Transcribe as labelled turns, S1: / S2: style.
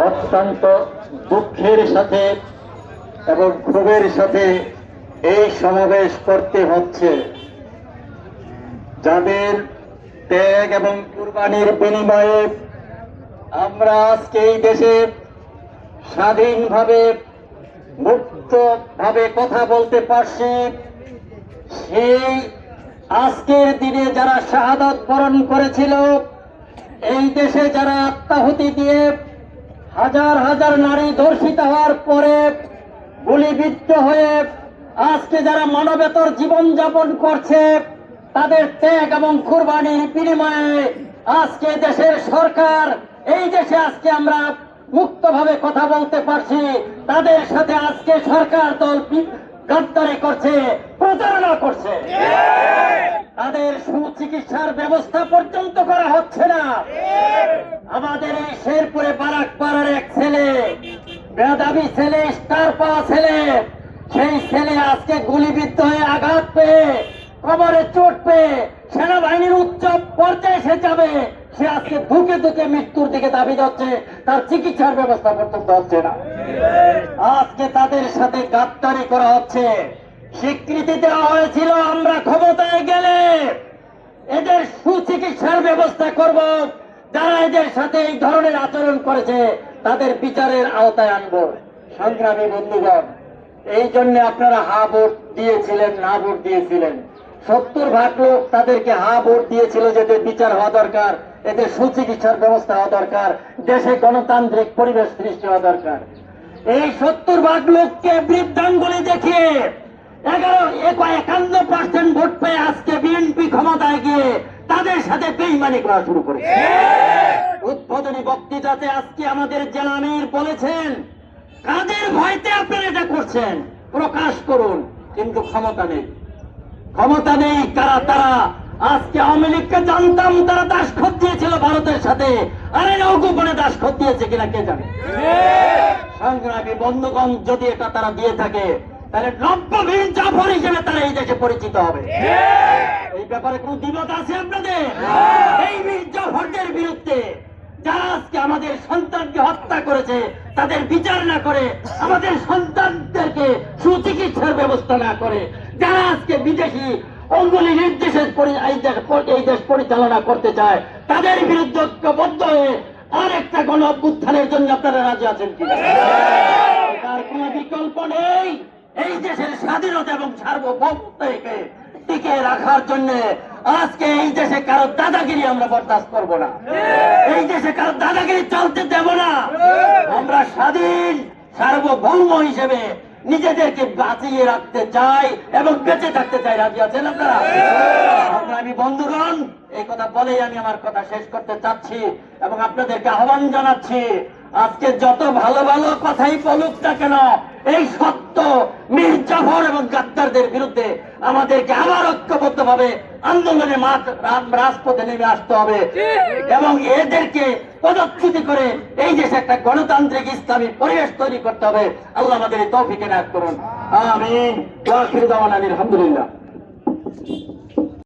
S1: অত্যন্ত দুঃখের সাথে এবং ক্ষোভের সাথে এই সমাবেশ করতে হচ্ছে। যাদের ত্যাগ এবং কুরবানির বিনিময়ে আমরা আজকে এই দেশে স্বাধীনভাবে মুক্তভাবে কথা বলতে পারছি, সেই আজকের দিনে যারা শাহাদাত বরণ করেছিল, এই দেশে যারা আত্মাহুতি দিয়ে হাজার হাজার নারী ধর্ষিত হওয়ার পরে গুলিবিদ্ধ হয়ে আজকে যারা মানবেতর জীবন যাপন করছে, তাদের ত্যাগ এবং কুরবানির বিনিময়ে আজকে দেশের সরকার এই দেশে আজকে আমরা মুক্তভাবে কথা বলতে পারছি। তাদের সাথে আজকে সরকার দল গাদ্দারি করছে, প্রতারণা করছে। তাদের সুচিকিৎসার ব্যবস্থা পর্যন্ত করা হচ্ছে না। আমাদের এই শেরপুরে বারাকপাড়ার এক ছেলে, মেধাবী ছেলে, স্টার পাওয়া ছেলে, সেই ছেলে আজকে গুলিবিদ্ধ হয়ে আঘাত পেয়ে কবরে চোট পেয়ে সেনাবাহিনীর উচ্চ পর্যায়ে সে যাবে, সে আজকে ধুকে ধুকে মৃত্যুর দিকে দাবি যাচ্ছে, তার চিকিৎসার ব্যবস্থা পর্যন্ত হচ্ছে না। আজকে তাদের সাথে গাদ্দারি করা হচ্ছে। স্বীকৃতি দেওয়া হয়েছিল আমরা ক্ষমতায় গেলে এদের সুচিকিৎসার ব্যবস্থা করব, যারা এদের সাথে এই ধরনের আচরণ করেছে তাদের বিচারের আওতায় আনব। সংগ্রামী বন্ধুগণ, এই জন্য আপনারা হা ভোট দিয়েছিলেন, না ভোট দিয়েছিলেন। 70% লোক তাদেরকে হা ভোট দিয়েছিল যে এদের বিচার হওয়া দরকার, এদের সুচিকিৎসার ব্যবস্থা হওয়া দরকার, দেশে গণতান্ত্রিক পরিবেশ সৃষ্টি হওয়া দরকার। এই 70% লোককে বৃদ্ধাঙ্গুলি দেখিয়ে 51% ভোট পেয়ে আজকে বিএনপি ক্ষমতায় গিয়ে তাদের সাথে বেইমানি করা শুরু করেছে। উদ্বোধনী বক্তৃতাতে আজকে আমাদের জেলা আমির বলেছেন, কাদের ভয়তে আপনারা এটা করছেন, প্রকাশ করুন। কিন্তু ক্ষমতা নেই, ক্ষমতা নেই। তারা আজকে আওয়ামী লীগকে জানতাম তারা দাসখত দিয়েছিল ভারতের সাথে, আরে গোপনে দাসখত দিয়েছে কিনা কে জানে। সংগ্রামী বন্ধুগণ, যদি এটা তারা দিয়ে থাকে তাহলে নব্য বীর জাফর হিসেবে তারা এই দেশে পরিচিত হবে। এই ব্যাপারে কোন দ্বিমত আছে আপনাদের? এই বীর জাফরদের বিরুদ্ধে যারা আজকে আমাদের সন্তানকে হত্যা করেছে তাদের বিচার না করে, আমাদের সন্তানদেরকে সুচিকিৎসার ব্যবস্থা না করে, যারা আজকে বিদেশি অঙ্গুলি নির্দেশে এই দেশ পরিচালনা করতে চায়, তাদের বিরুদ্ধে ঐক্যবদ্ধ হয়ে আরেকটা গণ অভ্যুত্থানের জন্য আপনারা রাজি আছেন কিনা? তার কোন বিকল্প নেই। এই দেশের স্বাধীনতা এবং সার্বভৌমত্বকে টিকে রাখার জন্য আজকে এই দেশে কারো দাদাগিরি আমরা বরদাস্ত করব না। এই দেশে কারো দাদাগিরি চলতে দেব না। আমরা স্বাধীন সার্বভৌম হিসেবে নিজেদেরকে বাঁচিয়ে রাখতে চাই এবং বেঁচে থাকতে চাই। রাজি আছেন আপনারা? আমি বন্ধুগণ, এই কথা বলেই আমি আমার কথা শেষ করতে চাচ্ছি এবং আপনাদেরকে আহ্বান জানাচ্ছি, আজকে যত ভালো ভালো কথাই বলুক না কেন, এই সত্য মীর জাফর এবং গাদ্দারদের বিরুদ্ধে আমাদেরকে আবার ঐক্যবদ্ধ ভাবে আন্দোলনে রাজপথে নেমে আসতে হবে এবং এদেরকে পদচ্যুতি করে এই দেশে একটা গণতান্ত্রিক ইসলামী পরিবেশ তৈরি করতে হবে। আল্লাহ আমাদের এই তৌফিক এনায়েত করুন। আমিন। ওয়া আখিরু দাওয়ানা আলহামদুলিল্লাহ।